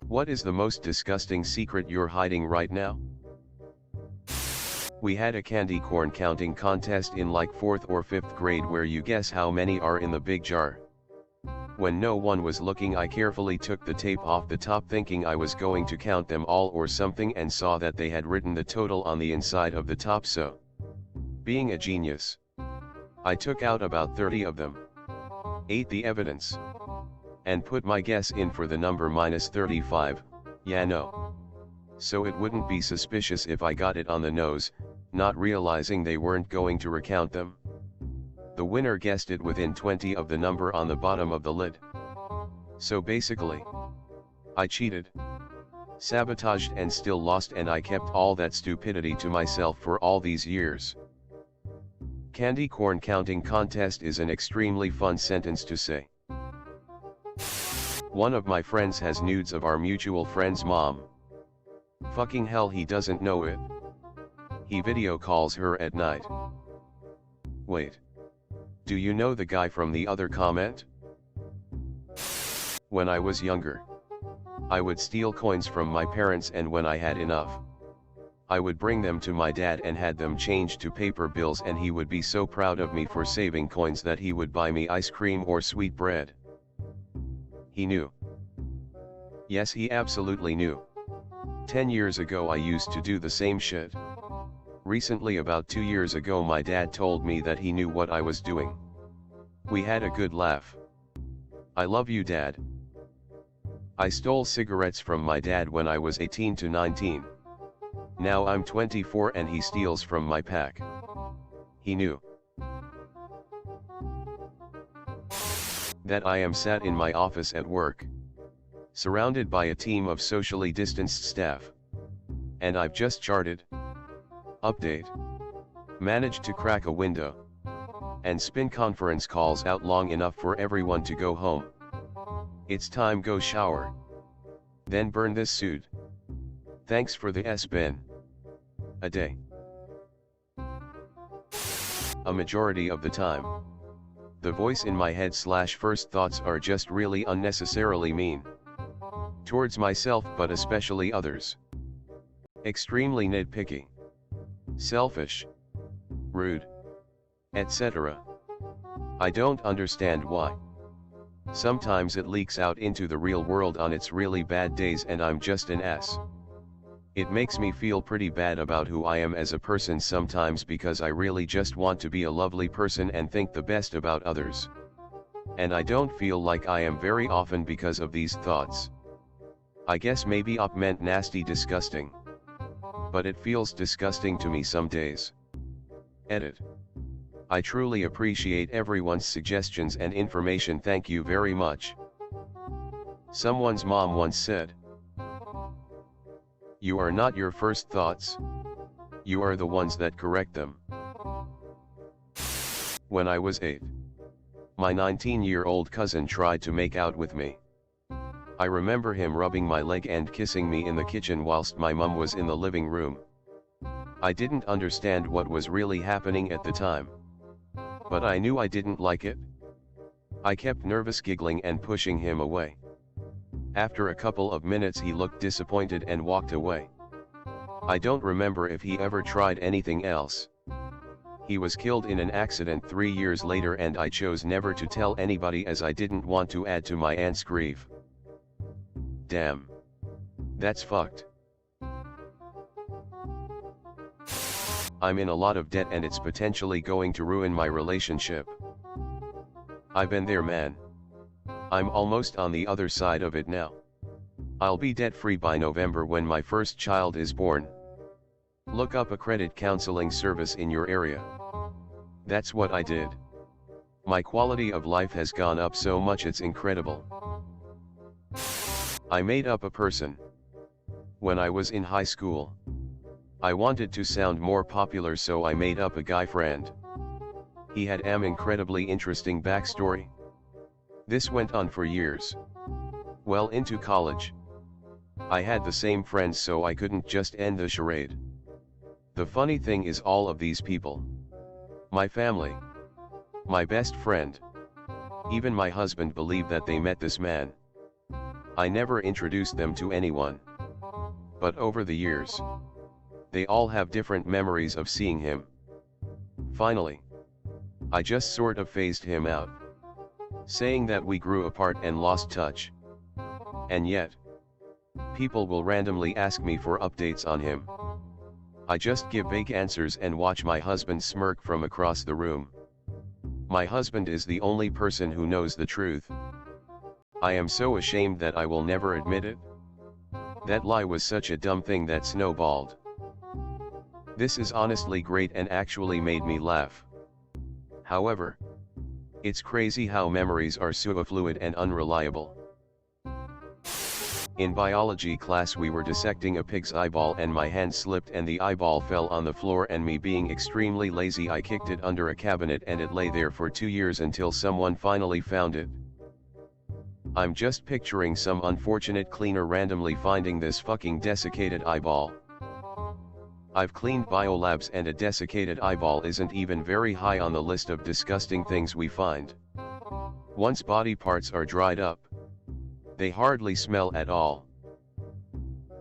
What is the most disgusting secret you're hiding right now? We had a candy corn counting contest in like 4th or 5th grade where you guess how many are in the big jar. When no one was looking, I carefully took the tape off the top thinking I was going to count them all or something, and saw that they had written the total on the inside of the top, so, being a genius, I took out about 30 of them, ate the evidence, and put my guess in for the number -35, yeah no. So it wouldn't be suspicious if I got it on the nose, not realizing they weren't going to recount them. The winner guessed it within 20 of the number on the bottom of the lid. So basically, I cheated, sabotaged, and still lost, and I kept all that stupidity to myself for all these years. Candy corn counting contest is an extremely fun sentence to say. One of my friends has nudes of our mutual friend's mom. Fucking hell, he doesn't know it. He video calls her at night. Wait. Do you know the guy from the other comment? When I was younger, I would steal coins from my parents, and when I had enough, I would bring them to my dad and had them changed to paper bills, and he would be so proud of me for saving coins that he would buy me ice cream or sweet bread. He knew. Yes, he absolutely knew. 10 years ago I used to do the same shit. Recently, about 2 years ago, my dad told me that he knew what I was doing. We had a good laugh. I love you, Dad. I stole cigarettes from my dad when I was 18 to 19. Now I'm 24 and he steals from my pack. He knew. That I am sat in my office at work, surrounded by a team of socially distanced staff. And I've just charted, update, managed to crack a window, and spin conference calls out long enough for everyone to go home. It's time, go shower. Then burn this suit. Thanks for the S-bin. A day. A majority of the time, the voice in my head / first thoughts are just really unnecessarily mean. Towards myself, but especially others. Extremely nitpicky. Selfish. Rude. Etc. I don't understand why. Sometimes it leaks out into the real world on its really bad days, and I'm just an ass. It makes me feel pretty bad about who I am as a person sometimes, because I really just want to be a lovely person and think the best about others. And I don't feel like I am very often because of these thoughts. I guess maybe op meant nasty, disgusting. But it feels disgusting to me some days. Edit. I truly appreciate everyone's suggestions and information, thank you very much. Someone's mom once said, "You are not your first thoughts. You are the ones that correct them." When I was 8, my 19-year-old cousin tried to make out with me. I remember him rubbing my leg and kissing me in the kitchen whilst my mum was in the living room. I didn't understand what was really happening at the time. But I knew I didn't like it. I kept nervous giggling and pushing him away. After a couple of minutes he looked disappointed and walked away. I don't remember if he ever tried anything else. He was killed in an accident 3 years later, and I chose never to tell anybody as I didn't want to add to my aunt's grief. Damn. That's fucked. I'm in a lot of debt and it's potentially going to ruin my relationship. I've been there, man. I'm almost on the other side of it now. I'll be debt-free by November when my first child is born. Look up a credit counseling service in your area. That's what I did. My quality of life has gone up so much, it's incredible. I made up a person. When I was in high school, I wanted to sound more popular, so I made up a guy friend. He had an incredibly interesting backstory. This went on for years. Well into college, I had the same friends, so I couldn't just end the charade. The funny thing is, all of these people, my family, my best friend, even my husband, believe that they met this man. I never introduced them to anyone. But over the years, they all have different memories of seeing him. Finally, I just sort of phased him out, saying that we grew apart and lost touch. And yet, people will randomly ask me for updates on him. I just give vague answers and watch my husband smirk from across the room. My husband is the only person who knows the truth. I am so ashamed that I will never admit it. That lie was such a dumb thing that snowballed. This is honestly great and actually made me laugh. However, it's crazy how memories are so fluid and unreliable. In biology class we were dissecting a pig's eyeball and my hand slipped and the eyeball fell on the floor, and me being extremely lazy I kicked it under a cabinet and it lay there for 2 years until someone finally found it. I'm just picturing some unfortunate cleaner randomly finding this fucking desiccated eyeball. I've cleaned biolabs and a desiccated eyeball isn't even very high on the list of disgusting things we find. Once body parts are dried up, they hardly smell at all.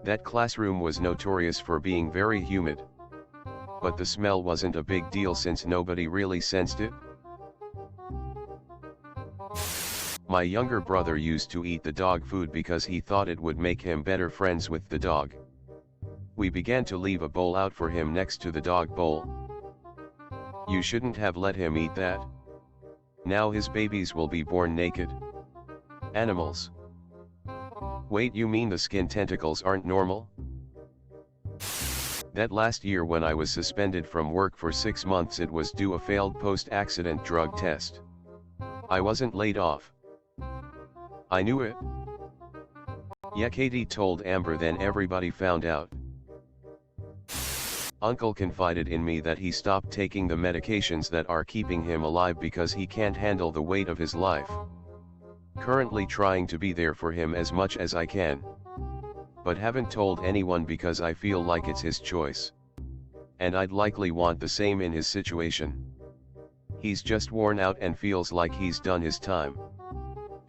That classroom was notorious for being very humid. But the smell wasn't a big deal since nobody really sensed it. My younger brother used to eat the dog food because he thought it would make him better friends with the dog. We began to leave a bowl out for him next to the dog bowl. You shouldn't have let him eat that. Now his babies will be born naked. Animals. Wait, you mean the skin tentacles aren't normal? That last year when I was suspended from work for 6 months it was due a failed post-accident drug test. I wasn't laid off. I knew it. Yeah, Katie told Amber, then everybody found out. Uncle confided in me that he stopped taking the medications that are keeping him alive because he can't handle the weight of his life. Currently trying to be there for him as much as I can. But haven't told anyone because I feel like it's his choice. And I'd likely want the same in his situation. He's just worn out and feels like he's done his time.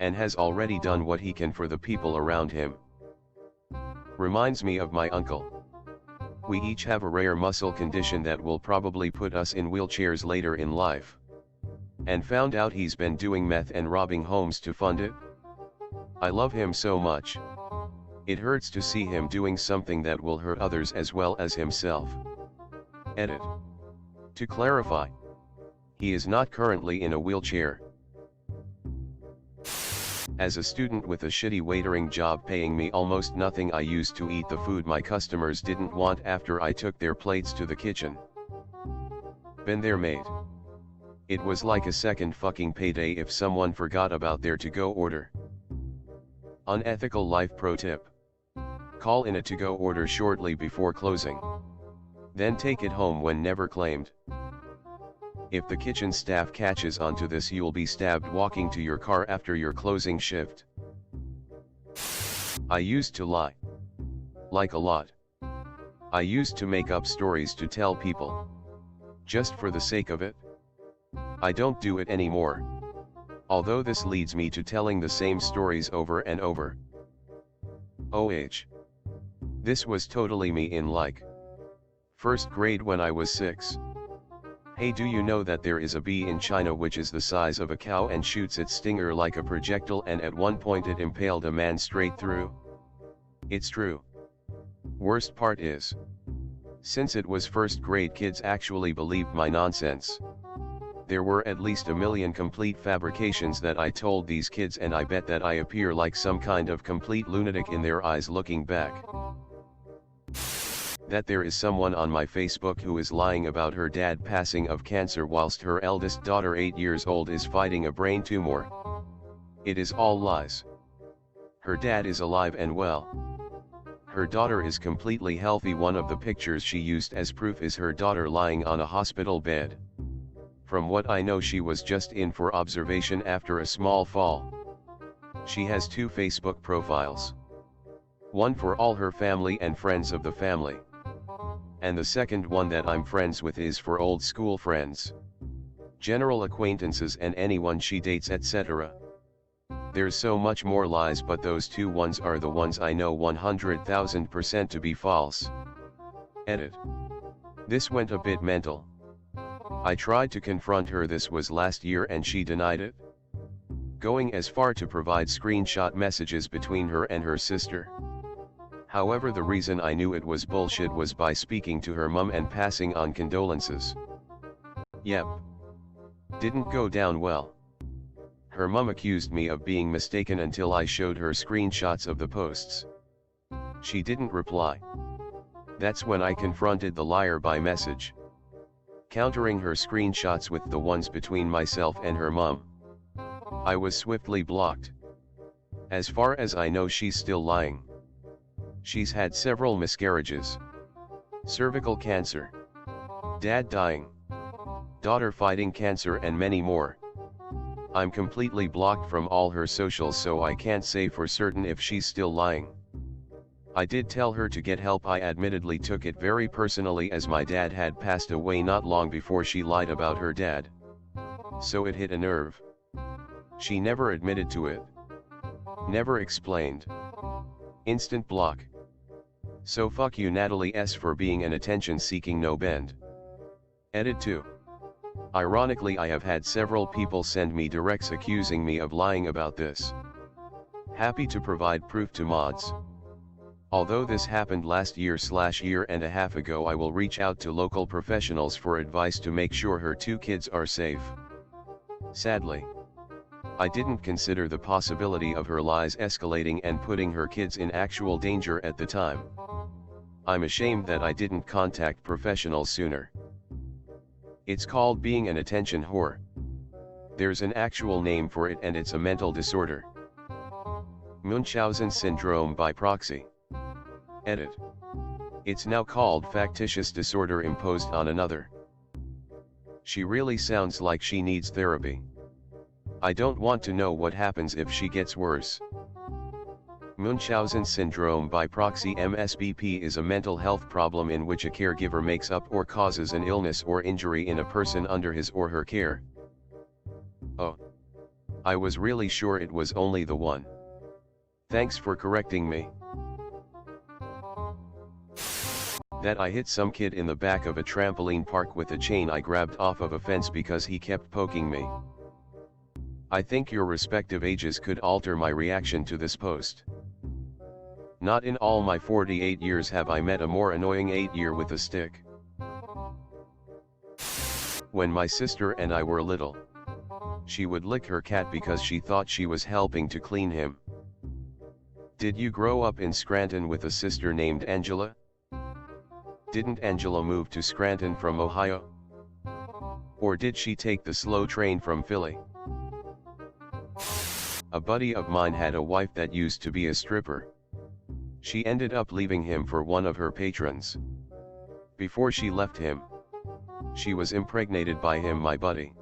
And has already done what he can for the people around him. Reminds me of my uncle. We each have a rare muscle condition that will probably put us in wheelchairs later in life. And found out he's been doing meth and robbing homes to fund it? I love him so much. It hurts to see him doing something that will hurt others as well as himself. Edit. To clarify, he is not currently in a wheelchair. As a student with a shitty waitering job paying me almost nothing, I used to eat the food my customers didn't want after I took their plates to the kitchen. Been there, mate. It was like a second fucking payday if someone forgot about their to-go order. Unethical life pro tip. Call in a to-go order shortly before closing. Then take it home when never claimed. If the kitchen staff catches onto this, you'll be stabbed walking to your car after your closing shift. I used to lie. Like a lot. I used to make up stories to tell people. Just for the sake of it. I don't do it anymore. Although this leads me to telling the same stories over and over. This was totally me in like first grade when I was 6. Hey, do you know that there is a bee in China which is the size of a cow and shoots its stinger like a projectile, and at one point it impaled a man straight through? It's true. Worst part is, since it was first grade, kids actually believed my nonsense. There were at least a million complete fabrications that I told these kids, and I bet that I appear like some kind of complete lunatic in their eyes looking back. That there is someone on my Facebook who is lying about her dad passing of cancer whilst her eldest daughter, 8 years old, is fighting a brain tumor. It is all lies. Her dad is alive and well. Her daughter is completely healthy. One of the pictures she used as proof is her daughter lying on a hospital bed. From what I know, she was just in for observation after a small fall. She has 2 Facebook profiles. One for all her family and friends of the family. And the second one that I'm friends with is for old school friends, general acquaintances, and anyone she dates, etc. There's so much more lies, but those two ones are the ones I know 100,000% to be false. Edit. This went a bit mental. I tried to confront her, this was last year, and she denied it, going as far to provide screenshot messages between her and her sister. However, the reason I knew it was bullshit was by speaking to her mum and passing on condolences. Yep. Didn't go down well. Her mum accused me of being mistaken until I showed her screenshots of the posts. She didn't reply. That's when I confronted the liar by message, countering her screenshots with the ones between myself and her mum. I was swiftly blocked. As far as I know, she's still lying. She's had several miscarriages, cervical cancer, dad dying, daughter fighting cancer, and many more. I'm completely blocked from all her socials, so I can't say for certain if she's still lying. I did tell her to get help. I admittedly took it very personally, as my dad had passed away not long before she lied about her dad. So it hit a nerve. She never admitted to it. Never explained. Instant block. So fuck you, Natalie S, for being an attention-seeking no-bend. Edit 2. Ironically, I have had several people send me directs accusing me of lying about this. Happy to provide proof to mods. Although this happened last year and a half ago, I will reach out to local professionals for advice to make sure her two kids are safe. Sadly, I didn't consider the possibility of her lies escalating and putting her kids in actual danger at the time. I'm ashamed that I didn't contact professionals sooner. It's called being an attention whore. There's an actual name for it, and it's a mental disorder. Munchausen syndrome by proxy. Edit. It's now called factitious disorder imposed on another. She really sounds like she needs therapy. I don't want to know what happens if she gets worse. Munchausen syndrome by proxy (MSBP) is a mental health problem in which a caregiver makes up or causes an illness or injury in a person under his or her care. Oh. I was really sure it was only the one. Thanks for correcting me. That I hit some kid in the back of a trampoline park with a chain I grabbed off of a fence because he kept poking me. I think your respective ages could alter my reaction to this post. Not in all my 48 years have I met a more annoying 8-year with a stick. When my sister and I were little, she would lick her cat because she thought she was helping to clean him. Did you grow up in Scranton with a sister named Angela? Didn't Angela move to Scranton from Ohio? Or did she take the slow train from Philly? A buddy of mine had a wife that used to be a stripper. She ended up leaving him for one of her patrons. Before she left him, she was impregnated by him, my buddy.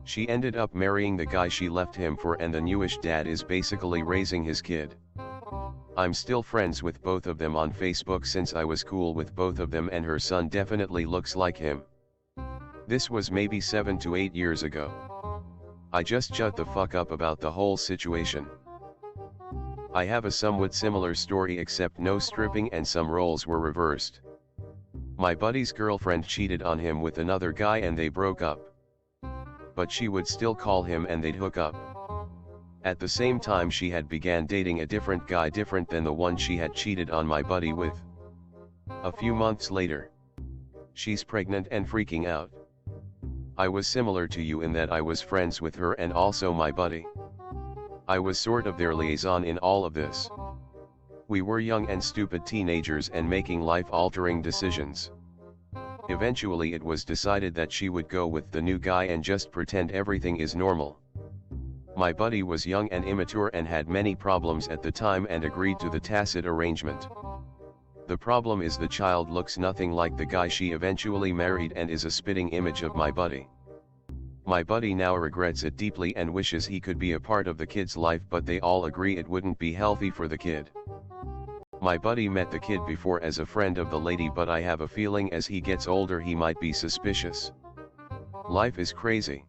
She ended up marrying the guy she left him for, and the newish dad is basically raising his kid. I'm still friends with both of them on Facebook since I was cool with both of them, and her son definitely looks like him. This was maybe 7 to 8 years ago. I just shut the fuck up about the whole situation. I have a somewhat similar story, except no stripping and some roles were reversed. My buddy's girlfriend cheated on him with another guy and they broke up. But she would still call him and they'd hook up. At the same time, she had began dating a different guy, different than the one she had cheated on my buddy with. A few months later, she's pregnant and freaking out. I was similar to you in that I was friends with her and also my buddy. I was sort of their liaison in all of this. We were young and stupid teenagers and making life-altering decisions. Eventually it was decided that she would go with the new guy and just pretend everything is normal. My buddy was young and immature and had many problems at the time and agreed to the tacit arrangement. The problem is the child looks nothing like the guy she eventually married and is a spitting image of my buddy. My buddy now regrets it deeply and wishes he could be a part of the kid's life, but they all agree it wouldn't be healthy for the kid. My buddy met the kid before as a friend of the lady, but I have a feeling as he gets older he might be suspicious. Life is crazy.